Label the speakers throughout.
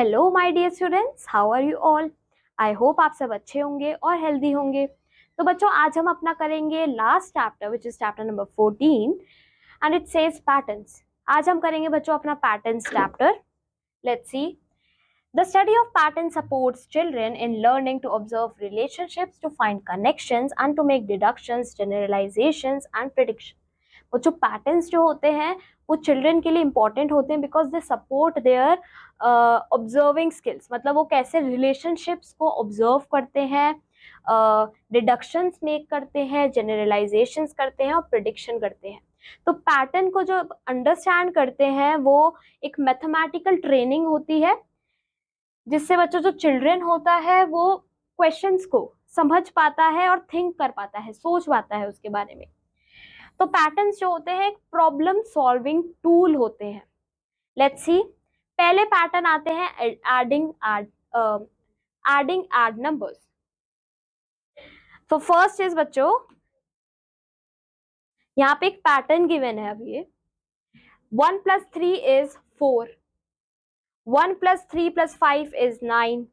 Speaker 1: Hello my dear students, how are you all. I hope आप सब अच्छे होंगे और हेल्दी होंगे। तो बच्चों, आज हम अपना करेंगे last chapter which is chapter number 14 and it says patterns. आज हम करेंगे बच्चों अपना patterns chapter. Let's see. The study of patterns supports children in learning to observe relationships, to find connections, and to make deductions, generalizations, and prediction. वो जो patterns जो होते हैं वो चिल्ड्रन के लिए इंपॉर्टेंट होते हैं because they support their observing skills. मतलब वो कैसे रिलेशनशिप्स को ऑब्जर्व करते हैं, डिडक्शंस मेक करते हैं, जनरलाइजेशंस करते हैं और प्रिडिक्शन करते हैं। तो पैटर्न को जो अंडरस्टैंड करते हैं वो एक मैथमेटिकल ट्रेनिंग होती है जिससे बच्चों जो चिल्ड्रन होता है वो क्वेश्चंस को समझ पाता है और थिंक कर पाता है, सोच पाता है उसके बारे में। तो पैटर्न्स जो होते हैं एक प्रॉब्लम सॉल्विंग टूल होते हैं। Let's see. पहले पैटर्न आते हैं एडिंग एड नंबर्स। तो फर्स्ट इज बच्चों, यहाँ पे एक पैटर्न गिवन है। अब ये 1 + 3 is 4, 1 + 3 + 5 is 9,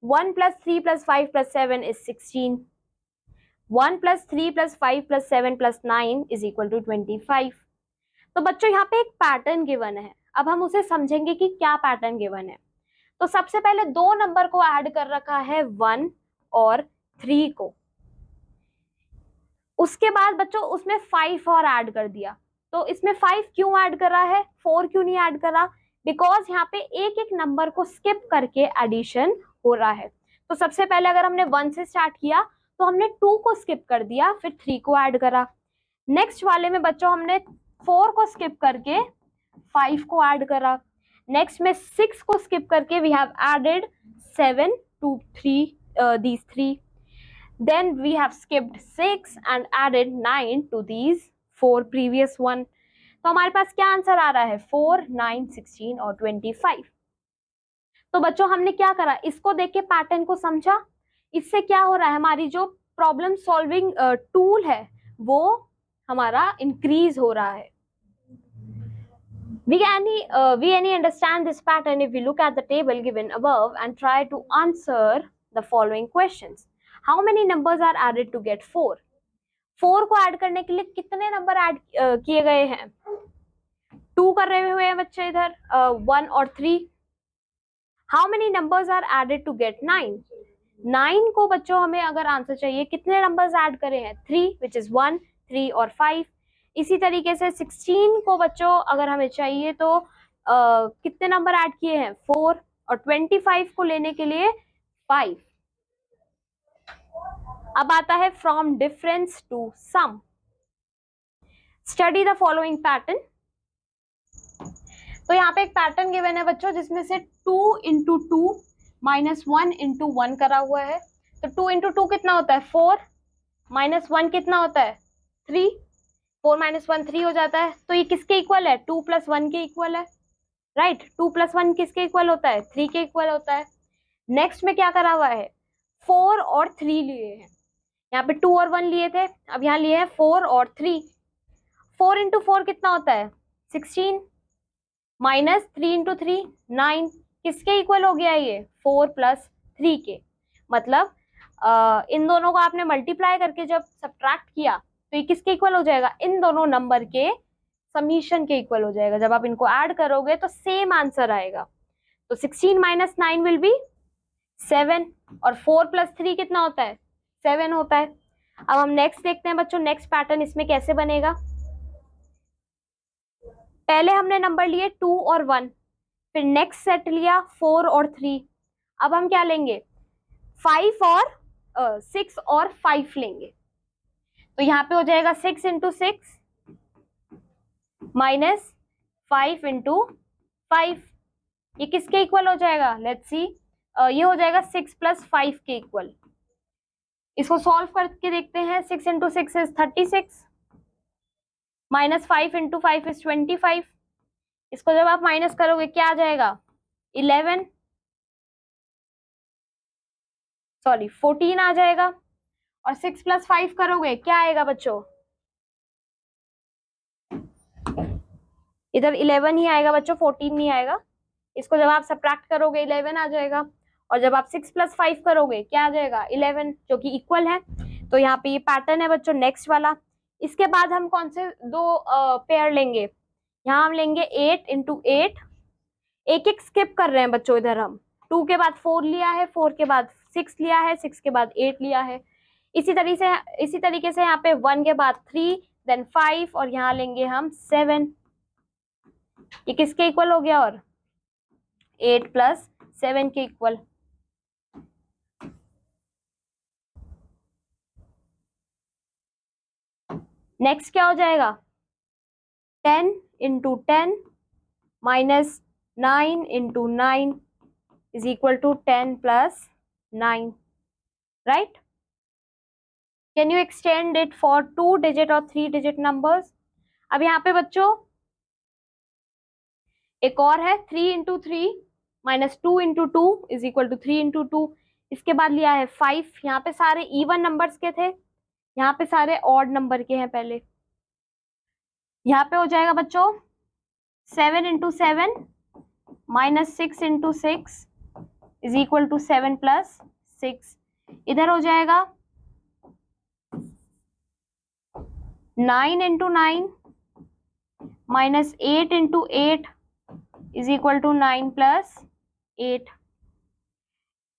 Speaker 1: 1 + 3 + 5 + 7 is 16, 1 + 3 + 5 + 7 + 9 is equal to 25। तो बच्चों यहाँ पे एक पैटर्न गिवन है। अब हम उसे समझेंगे कि क्या पैटर्न गिवन है। तो सबसे पहले दो नंबर को ऐड कर रखा है 1 और 3 को। उसके बाद बच्चों उसमें 5 और ऐड कर दिया। तो इसमें 5 क्यों ऐड कर रहा है, 4 क्यों नहीं ऐड कर रहा? बिकॉज यहाँ पे एक एक नंबर को स्किप करके एडिशन हो रहा है। तो सबसे पहले अगर हमने 1 से स्टार्ट किया तो हमने 2 को स्किप कर दिया, फिर 3 को ऐड करा। नेक्स्ट वाले में बच्चों हमने 4 को स्किप करके 5 को ऐड करा। नेक्स्ट में 6 को स्किप करके we have added 7 to these 3. Then we have skipped 6 and added 9 to these 4 previous one. तो हमारे पास क्या आंसर आ रहा है? 4, 9, 16 और 25। तो बच्चों हमने क्या करा, इसको देख के पैटर्न को समझा। इससे क्या हो रहा है, हमारी जो प्रॉब्लम सॉल्विंग टूल है वो हमारा इंक्रीज हो रहा है। We any understand this pattern if we look at the table given above and try to answer the following questions. How many numbers are added to get 4? 4 को add करने के लिए कितने नंबर ऐड किए गए हैं? 2 कर रहे हुए हैं बच्चे इधर, 1 और 3। How many numbers are added to get 9? 9 को बच्चों हमें अगर आंसर चाहिए कितने नंबर्स ऐड करे हैं? 3, which is 1, 3 और 5। इसी तरीके से 16 को बच्चों अगर हमें चाहिए तो कितने नंबर ऐड किए हैं? 4, और 25 को लेने के लिए 5। अब आता है from difference to sum. Study the following pattern. तो यहाँ पे एक पैटर्न गिवन है बच्चों जिसमें से 2 × 2 - 1 × 1 करा हुआ है। तो 2 × 2 कितना होता है? 4, -1 कितना होता है? 3। 4 - 1 3 हो जाता है। तो ये किसके इक्वल है? 2 + 1 के इक्वल है, राइट। 2 + 1 किसके इक्वल होता है? 3 के इक्वल होता है। नेक्स्ट में क्या करा हुआ है? 4 और 3 लिए हैं। यहाँ पे 2 और 1 लिए थे, अब यहाँ लिए हैं 4 और 3। 4 × 4 कितना होता है? 16, -3 × 3 9। किसके इक्वल हो गया ये? 4 + 3 के। मतलब इन दोनों को आपने मल्टीप्लाई करके जब सब्ट्रैक्ट किया तो ये किसके इक्वल हो जाएगा? इन दोनों नंबर के समीशन के इक्वल हो जाएगा। जब आप इनको ऐड करोगे तो सेम आंसर आएगा। तो 16 - 9 विल बी 7, और 4 + 3 कितना होता है? 7 होता है। अब हम नेक्स्ट देखते हैं बच्चों, नेक्स्ट पैटर्न इसमें कैसे बनेगा। पहले हमने नंबर लिए 2 और 1, फिर नेक्स्ट सेट लिया 4 और 3। अब हम क्या लेंगे? 5 और 6 और 5 लेंगे। तो यहाँ पे हो जाएगा 6 × 6 -5 × 5। ये किसके इक्वल हो जाएगा? Let's see. ये हो जाएगा 6 + 5 के इक्वल। इसको सॉल्व करके देखते हैं। 6 × 6 इज 36, -5 × 5 इज 25। इसको जब आप माइनस करोगे क्या आ जाएगा? 11, सॉरी 14 आ जाएगा। और 6 + 5 करोगे क्या आएगा बच्चों? इधर 11 ही आएगा बच्चों, 14 नहीं आएगा। इसको जब आप सब्ट्रैक्ट करोगे 11 आ जाएगा, और जब आप 6 + 5 करोगे क्या आ जाएगा 11, जो कि इक्वल है। तो यहाँ पे ये पैटर्न है बच्चों नेक्स्ट वाला। इसके बाद हम कौन से दो पेयर लेंगे, यहाँ हम लेंगे 8 × 8, एक एक स्किप कर रहे हैं बच्चों इधर हम, 2 के बाद 4 लिया है, 4 के बाद 6 लिया है, 6 के बाद 8 लिया है। इसी तरीके से यहाँ पे 1 के बाद 3, देन 5, और यहाँ लेंगे हम 7। ये किसके इक्वल हो गया, और 8 + 7 के इक्वल। नेक्स्ट क्या हो जाएगा, 10 × 10 minus 9 × 9 is equal to 10 + 9, right. Can you extend it for 2 digit और 3 डिजिट नंबर्स। अब यहाँ पे बच्चों एक और है 3 × 3 माइनस 2 × 2 इज इक्वल टू 3 × 2। इसके बाद लिया है 5, यहाँ पे सारे इवन नंबर्स के थे, यहाँ पे सारे ऑड नंबर के हैं पहले। यहाँ पे हो जाएगा बच्चों 7 × 7 माइनस 6 × 6 इज इक्वल टू 7 + 6। इधर हो जाएगा 9 × 9 minus 8 × 8 is equal to 9 + 8।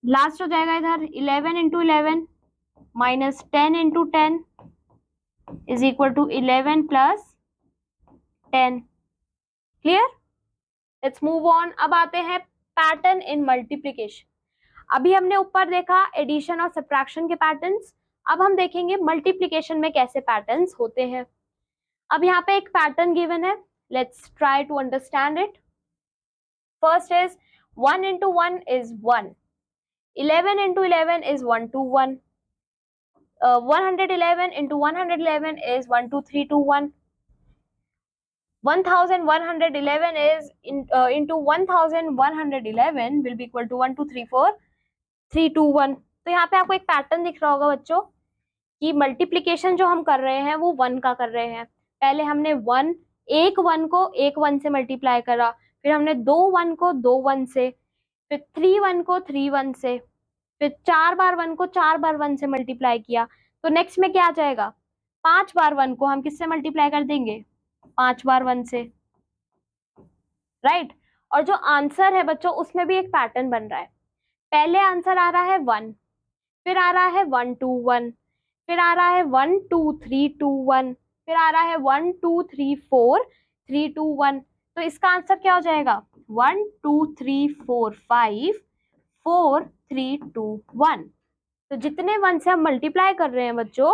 Speaker 1: Last हो जाएगा इधर 11 × 11 minus 10 × 10 is equal to 11 + 10। Clear, let's move on. अब आते हैं पैटर्न इन मल्टीप्लिकेशन। अभी हमने ऊपर देखा एडिशन और सब्ट्रैक्शन के पैटर्न्स, अब हम देखेंगे मल्टीप्लिकेशन में कैसे पैटर्न्स होते हैं। अब यहाँ पे एक पैटर्न गिवन है, let's try to understand it. First is 1 × 1 is 1, 11 × 11 is 1 to 1, 111 × 111 is 1 2 3 2 1, 1111 is into 1111 will be equal to 1 2 3 4 3 2 1। तो यहाँ पे आपको एक पैटर्न दिख रहा होगा बच्चों कि मल्टीप्लिकेशन जो हम कर रहे हैं वो 1 का कर रहे हैं। पहले हमने एक 1 को एक 1 से मल्टीप्लाई करा, फिर हमने 2 1 को 2 1 से, फिर 3 1 को 3 1 से, फिर 4 बार 1 को 4 बार 1 से मल्टीप्लाई किया। तो नेक्स्ट में क्या आ जाएगा, 5 बार 1 को हम किससे मल्टीप्लाई कर देंगे, 5 बार 1 से, राइट। और जो आंसर है बच्चों उसमें भी एक पैटर्न बन रहा है। पहले आंसर आ रहा है 1, फिर आ रहा है 1 2 1, फिर आ रहा है 1 2 3 2 1, फिर आ रहा है 1 2 3 4 3 2 1। तो इसका आंसर क्या हो जाएगा 1 2 3 4 5 4 3 2 1। तो जितने 1 से हम मल्टीप्लाई कर रहे हैं बच्चों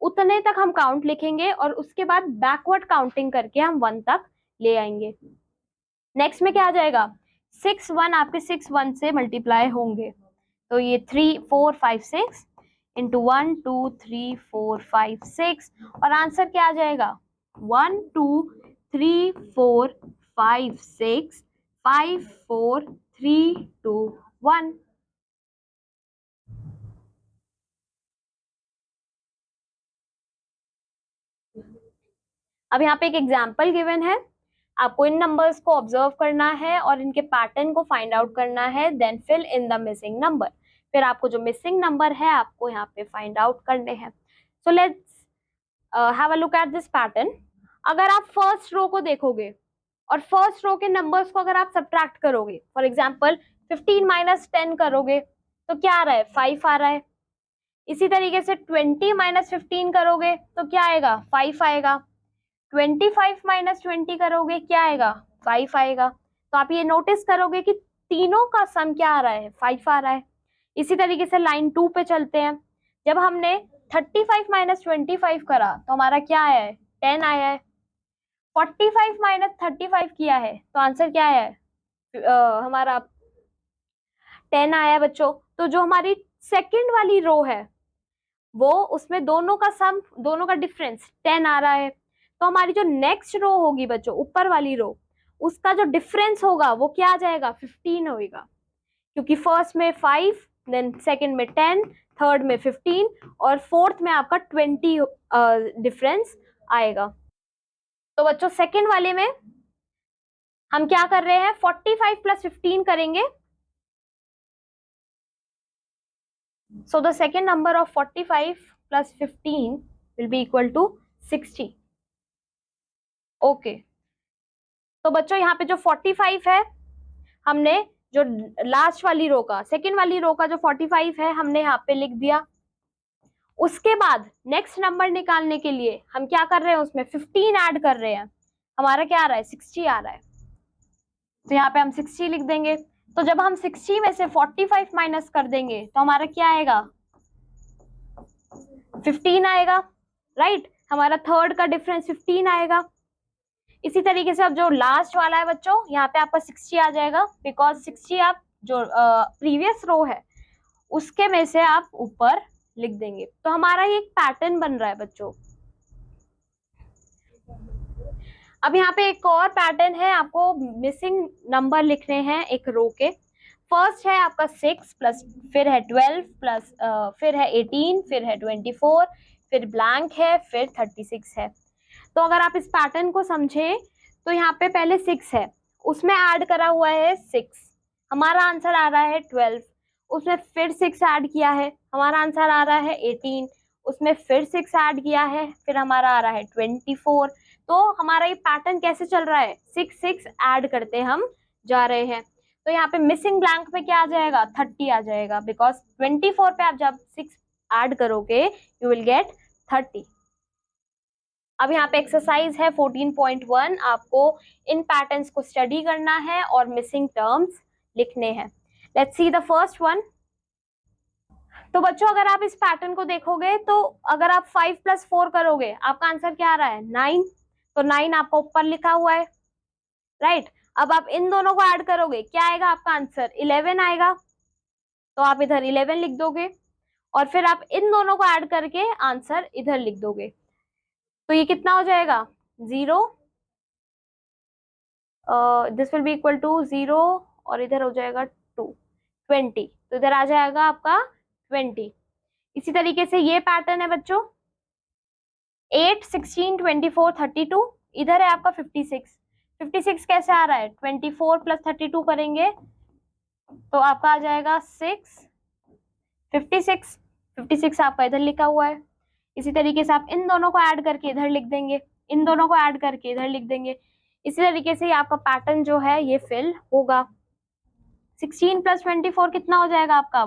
Speaker 1: उतने तक हम काउंट लिखेंगे और उसके बाद बैकवर्ड काउंटिंग करके हम 1 तक ले आएंगे। नेक्स्ट में क्या आ जाएगा 6 1 आपके 6 1 से मल्टीप्लाई होंगे, तो ये 3 4 5 6 इंटू 1 2 3 4 5 6 और आंसर क्या आ जाएगा 1 2 3 4 5 6 5 4 3 2 1। अब यहाँ पे एक एग्जाम्पल गिवन है, आपको इन नंबर्स को ऑब्जर्व करना है और इनके पैटर्न को फाइंड आउट करना है, then fill in the missing number. फिर आपको जो मिसिंग नंबर है आपको यहाँ पे फाइंड आउट करने हैं। So let's have a look at this pattern. अगर आप फर्स्ट रो को देखोगे और फर्स्ट रो के नंबर्स को अगर आप सब्ट्रैक्ट करोगे, फॉर एग्जाम्पल 15 - 10 करोगे तो क्या आ रहा है 5 आ रहा है। इसी तरीके से 20 - 15 करोगे तो क्या आएगा 5 आएगा। 25 - 20 करोगे क्या आएगा 5 आएगा। तो आप ये नोटिस करोगे कि तीनों का सम क्या आ रहा है 5 आ रहा है। इसी तरीके से लाइन 2 पे चलते हैं, जब हमने 35 - 25 करा तो हमारा क्या आया है 10 आया है। 45 - 35 किया है तो आंसर क्या आया है हमारा 10 आया बच्चों। तो जो हमारी सेकंड वाली रो है वो उसमें दोनों का सम, दोनों का डिफरेंस 10 आ रहा है। तो हमारी जो नेक्स्ट रो होगी बच्चों ऊपर वाली रो, उसका जो डिफरेंस होगा वो क्या आ जाएगा 15 होगा, क्योंकि फर्स्ट में 5, देन सेकंड में 10, थर्ड में 15 और फोर्थ में आपका 20 डिफरेंस आएगा। तो बच्चों सेकंड वाले में हम क्या कर रहे हैं, 45 प्लस 15 करेंगे. So the second number of 45 plus 15 will be equal to 60. Okay. तो बच्चों यहाँ पे जो 45 है, हमने जो लास्ट वाली रो का, सेकेंड वाली रो का जो 45 है हमने यहाँ पे लिख दिया. उसके बाद नेक्स्ट नंबर निकालने के लिए हम क्या कर रहे हैं, उसमें 15 ऐड कर रहे हैं. हमारा क्या आ रहा है, 60 आ रहा है. तो यहाँ पे हम 60 लिख देंगे. तो जब हम 60 में से 45 माइनस कर देंगे तो हमारा क्या आएगा, 15 आएगा. राइट, हमारा थर्ड का डिफरेंस 15 आएगा. इसी तरीके से अब जो लास्ट वाला है बच्चों, यहाँ पे आपका 60 आ जाएगा, बिकॉज 60 आप जो प्रीवियस रो है उसके में से आप ऊपर लिख देंगे. तो हमारा ये एक पैटर्न बन रहा है बच्चों. अब यहाँ पे एक और पैटर्न है, आपको मिसिंग नंबर लिखने हैं एक रो के. फर्स्ट है आपका 6 प्लस, फिर है 12 प्लस, फिर है 18, फिर है 24, फिर ब्लैंक है, फिर 36 है. तो अगर आप इस पैटर्न को समझे तो यहाँ पे पहले 6 है, उसमें ऐड करा हुआ है 6, हमारा आंसर आ रहा है 12. उसमें फिर 6 ऐड किया है, हमारा आंसर आ रहा है 18. उसमें फिर 6 ऐड किया है, फिर हमारा आ रहा है 24. तो हमारा ये पैटर्न कैसे चल रहा है, 6 ऐड करते हम जा रहे हैं. तो यहाँ पे मिसिंग ब्लैंक पे क्या आ जाएगा, 30 आ जाएगा, बिकॉज 24 पे आप जब 6 ऐड करोगे यू विल गेट 30. अब यहाँ पे एक्सरसाइज है 14.1, आपको इन पैटर्न्स को स्टडी करना है और मिसिंग टर्म्स लिखने हैं. Let's see the first one. तो बच्चों अगर आप इस पैटर्न को देखोगे तो अगर आप 5 प्लस 4 करोगे आपका आंसर क्या आ रहा है, 9. तो 9 आपका ऊपर लिखा हुआ है. राइट, अब आप इन दोनों को ऐड करोगे, क्या आएगा आपका आंसर, 11 आएगा. तो आप इधर 11 लिख दोगे, और फिर आप इन दोनों को ऐड करके आंसर इधर लिख दोगे. तो ये कितना हो जाएगा, 0, this will be equal to 0, और इधर हो जाएगा 2, 20. तो इधर आ जाएगा आपका 20. इसी तरीके से ये पैटर्न है बच्चों, 8, 16, 24, 32. इधर है आपका 56. 56 कैसे आ रहा है, 24 प्लस 32 करेंगे तो आपका आ जाएगा 6, 56. 56 आपका इधर लिखा हुआ है. इसी तरीके से आप इन दोनों को ऐड करके इधर लिख देंगे, इन दोनों को ऐड करके इधर लिख देंगे. इसी तरीके से आपका पैटर्न जो है ये फिल होगा. 16 प्लस 24 कितना हो जाएगा आपका,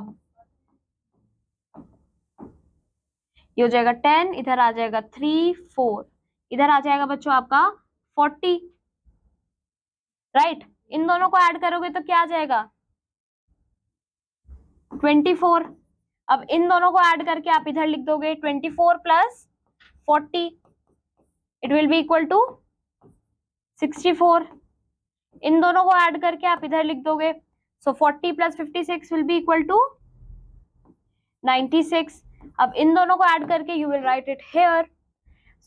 Speaker 1: ये हो जाएगा 10, इधर आ जाएगा 3, 4, इधर आ जाएगा बच्चों आपका 40. राइट, इन दोनों को ऐड करोगे तो क्या आ जाएगा, 24. अब इन दोनों को ऐड करके आप इधर लिख दोगे, 24 plus 40, it will be equal to 64. इन दोनों को ऐड करके आप इधर लिख दोगे, so 40 plus 56 will be equal to 96. अब इन दोनों को ऐड करके you will write it here,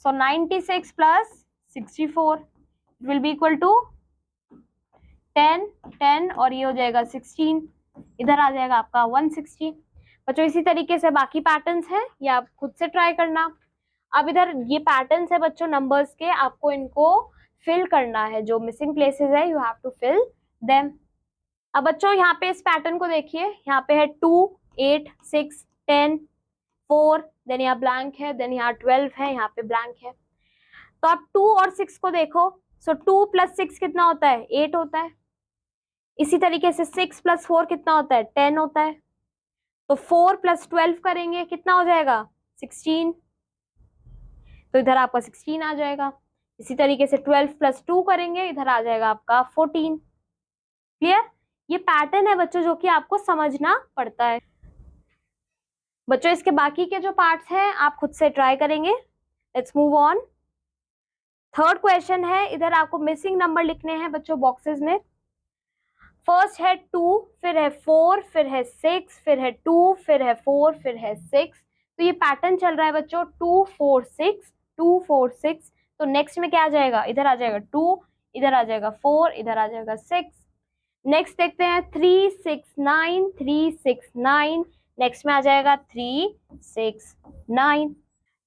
Speaker 1: so 96 plus 64 will be equal to 10, 10, और ये हो जाएगा 16, इधर आ जाएगा आपका 160. बच्चों इसी तरीके से बाकी पैटर्न्स हैं, ये आप खुद से ट्राई करना. अब इधर ये पैटर्न्स है बच्चों नंबर्स के, आपको इनको फिल करना है, जो मिसिंग प्लेसेस है you have to fill them. अब बच्चों यहाँ पे इस पैटर्न को देखिए, यहाँ पे है 2, 8, 6, 10, 4, देन यहाँ ब्लैंक है, देन यहाँ 12 है, यहाँ पे ब्लैंक है. तो आप 2 और 6 को देखो, सो 2 प्लस 6 कितना होता है, 8 होता है. इसी तरीके से 6 प्लस 4 कितना होता है, 10 होता है. तो 4 प्लस 12 करेंगे कितना हो जाएगा, 16. तो इधर आपका 16 आ जाएगा. इसी तरीके से 12 प्लस 2 करेंगे, इधर आ जाएगा आपका 14. क्लियर, ये पैटर्न है बच्चों जो कि आपको समझना पड़ता है. बच्चों इसके बाकी के जो पार्ट्स हैं आप खुद से ट्राई करेंगे. Let's move on. Third question है, इधर आपको मिसिंग नंबर लिखने हैं बच्चों बॉक्सेस में. फर्स्ट है 2, फिर है 4, फिर है 6, फिर है 2, फिर है 4, फिर है 6. तो ये पैटर्न चल रहा है बच्चों 2, 4, 6, 2, 4, 6. तो नेक्स्ट में क्या आ जाएगा, इधर आ जाएगा 2, इधर आ जाएगा 4, इधर आ जाएगा 6. नेक्स्ट देखते हैं 3, 6, 9, 3, 6, 9. नेक्स्ट में आ जाएगा 3, 6, 9.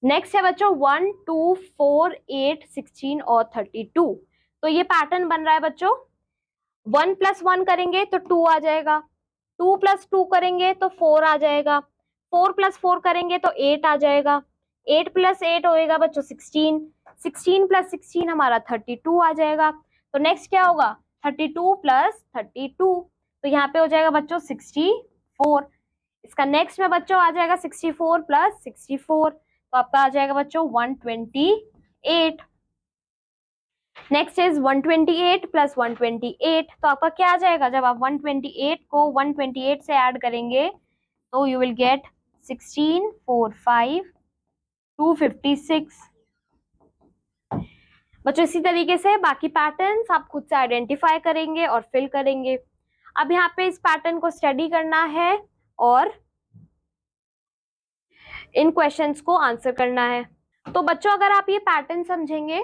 Speaker 1: नेक्स्ट है बच्चों 1, 2, 4, 8, 16 और 32. तो ये पैटर्न बन रहा है बच्चों 1 प्लस 1 करेंगे तो 2 आ जाएगा, 2 प्लस 2 करेंगे तो 4 आ जाएगा, 4 प्लस 4 करेंगे तो 8 आ जाएगा, 8 प्लस 8 होएगा बच्चों 16, 16 प्लस 16 हमारा 32 आ जाएगा। तो नेक्स्ट क्या होगा, 32 प्लस 32, तो यहाँ पे हो जाएगा बच्चों 64। इसका नेक्स्ट में बच्चों आ जाएगा 64 प्लस 64, तो आपका आ जाएगा बच्चों 128। नेक्स्ट इज 128 प्लस 128, तो आपका क्या आ जाएगा, जब आप 128 को 128 से ऐड करेंगे तो यू विल गेट 16 4 5 256। बच्चों इसी तरीके से बाकी पैटर्न्स आप खुद से आइडेंटिफाई करेंगे और फिल करेंगे। अब यहाँ पे इस पैटर्न को स्टडी करना है और इन क्वेश्चंस को आंसर करना है। तो बच्चों अगर आप ये पैटर्न समझेंगे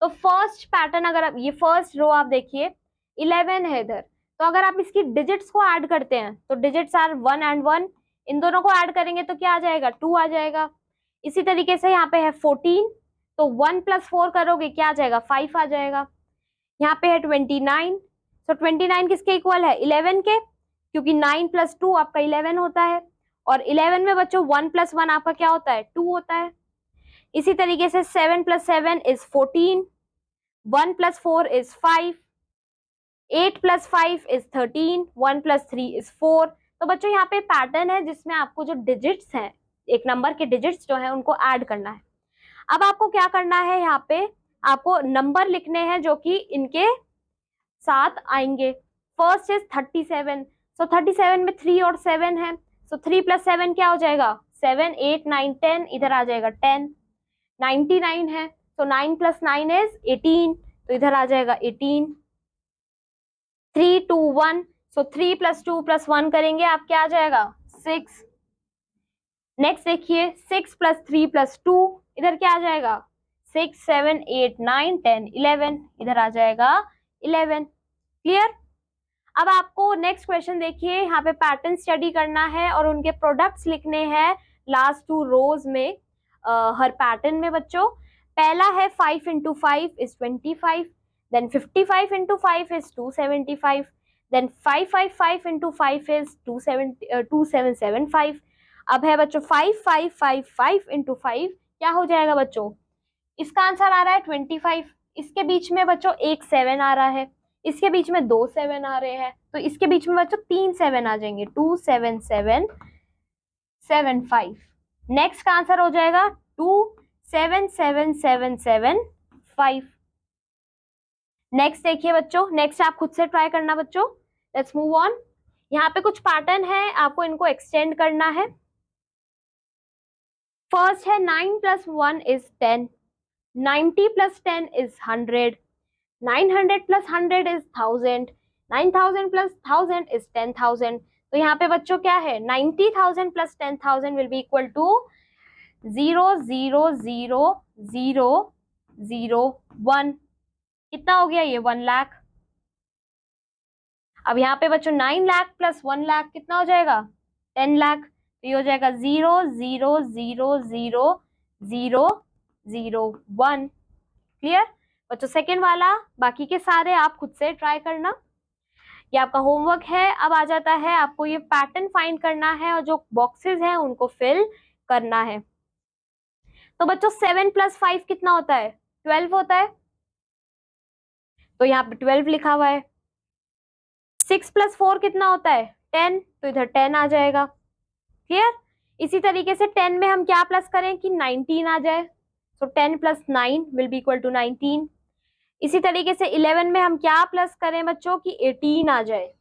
Speaker 1: तो फर्स्ट पैटर्न, अगर आप ये फर्स्ट रो आप देखिए 11 है इधर, तो अगर आप इसकी डिजिट्स को ऐड करते हैं तो डिजिट्स आर 1 एंड 1, इन दोनों को ऐड करेंगे तो क्या आ जाएगा, 2 आ जाएगा। इसी तरीके से यहाँ पे है 14, तो 1 प्लस 4 करोगे क्या आ जाएगा, 5 आ जाएगा। यहाँ पे है 29, तो 29 किसके इक्वल है, 11 के, क्योंकि 9 प्लस 2 आपका 11 होता है, और 11 में बच्चों 1 प्लस 1 आपका क्या होता है, 2 होता है। इसी तरीके से 7 plus 7 is 14, 1 plus 4 is 5, 8 plus 5 is 13, 1 plus 3 is 4। तो बच्चों यहाँ पे पैटर्न है जिसमें आपको जो डिजिट्स हैं, एक नंबर के डिजिट्स जो है उनको ऐड करना है। अब आपको क्या करना है, यहाँ पे आपको नंबर लिखने हैं जो कि इनके साथ आएंगे। फर्स्ट इज 37, सो 37 में 3 और 7 है, सो 3 प्लस 7 क्या हो जाएगा, 7 8 9 10, इधर आ जाएगा 10। 99 है, तो 9 प्लस 9 इज 18, तो इधर आ जाएगा 18। 3 2 1, सो 3 प्लस 2 प्लस 1 करेंगे आप क्या आ जाएगा, 6। नेक्स्ट देखिए 6 प्लस 3 प्लस 2, इधर क्या आ जाएगा, 6 7 8 9 10 11, इधर आ जाएगा 11। क्लियर। अब आपको नेक्स्ट क्वेश्चन देखिए, यहाँ पे पैटर्न स्टडी करना है और उनके प्रोडक्ट्स लिखने हैं लास्ट 2 रोज में, हर पैटर्न में बच्चों। पहला है 5 into 5 is 25, then 55 into 5 is 275, then 555 into 5 is 2775। अब है बच्चों 5555 इंटू 5 क्या हो जाएगा बच्चों, इसका आंसर आ रहा है 25। इसके बीच में बच्चों एक 7 आ रहा है, इसके बीच में 2 7 आ रहे हैं, तो इसके बीच में बच्चों 3 7 आ जाएंगे, 2 7 7 7 5। नेक्स्ट का आंसर हो जाएगा 2 7 7 7 7 5। नेक्स्ट देखिए बच्चों, नेक्स्ट आप खुद से ट्राई करना बच्चों। Let's move on. यहाँ पे कुछ पैटर्न है, आपको इनको एक्सटेंड करना है। फर्स्ट है 9 plus 1 is 10, 90 plus 10 is 100, 900 plus 100 is 1000, 9000 plus 1000 is 10,000। तो यहाँ पे बच्चों क्या है, 90,000 plus 10,000 will be equal to 0,0,0,0,0,1। कितना हो गया ये, 1 लाख। अब यहाँ पे बच्चों 9 लाख प्लस 1 लाख कितना हो जाएगा, 10 लाख। तो ये हो जाएगा 0,0,0,0,0,0,1। क्लियर बच्चों। सेकेंड वाला बाकी के सारे आप खुद से ट्राई करना, ये आपका होमवर्क है। अब आ जाता है आपको ये पैटर्न फाइंड करना है और जो बॉक्सेस हैं उनको फिल करना है। तो बच्चों 7 प्लस 5 कितना होता है, 12 होता है, तो यहाँ पे 12 लिखा हुआ है। 6 प्लस 4 कितना होता है, 10, तो इधर 10 आ जाएगा। क्लियर। इसी तरीके से 10 में हम क्या प्लस करें कि 19 आ जाए, so 10 plus 9 will be equal to 19। इसी तरीके से 11 में हम क्या प्लस करें बच्चों की 18 आ जाए,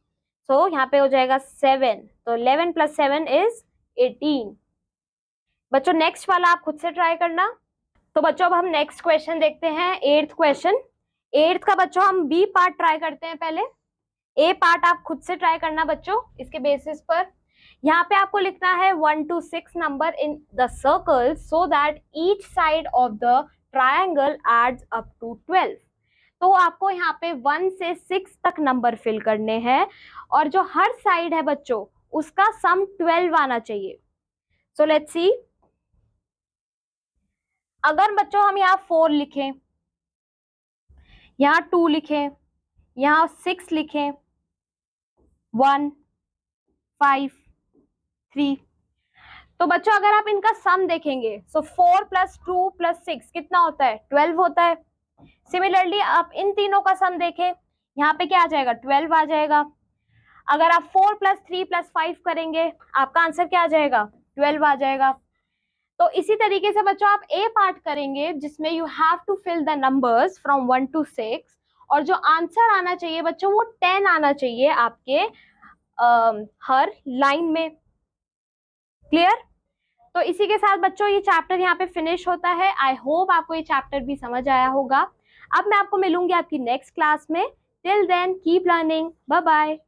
Speaker 1: सो यहाँ पे हो जाएगा 7, तो 11 प्लस 7 इज 18। बच्चों नेक्स्ट वाला आप खुद से ट्राई करना। तो बच्चों अब हम नेक्स्ट क्वेश्चन देखते हैं, 8th क्वेश्चन। 8th का बच्चों हम बी पार्ट ट्राई करते हैं पहले, ए पार्ट आप खुद से ट्राई करना बच्चों इसके बेसिस पर। यहाँ पे आपको लिखना है 1 to 6 number in the circle so that each side of the triangle adds up to 12। तो आपको यहाँ पे 1 से 6 तक नंबर फिल करने हैं और जो हर साइड है बच्चों उसका सम 12 आना चाहिए। सो लेट्स सी, अगर बच्चों हम यहाँ 4 लिखें, यहाँ 2 लिखें, यहाँ 6 लिखें, 1 5 3। तो बच्चों अगर आप इनका सम देखेंगे, सो 4 + 2 + 6 कितना होता है? 12 होता है। सिमिलरली आप इन तीनों का सम देखें, यहाँ पे क्या आ जाएगा? 12 आ जाएगा। अगर आप 4 + 3 + 5 करेंगे, आपका आंसर क्या आ जाएगा? 12 आ जाएगा। तो इसी तरीके से बच्चों आप ए पार्ट करेंगे, जिसमें you have to fill the numbers from 1 to 6, और जो आंसर आना चाहिए बच्चों वो 10 आना चाहिए आपके हर लाइन में। क्लियर? तो इसी के साथ बच्चों ये चैप्टर यहाँ पे फिनिश होता है। आई होप आपको ये चैप्टर भी समझ आया होगा। अब मैं आपको मिलूंगी आपकी नेक्स्ट क्लास में। Till then keep learning. Bye bye.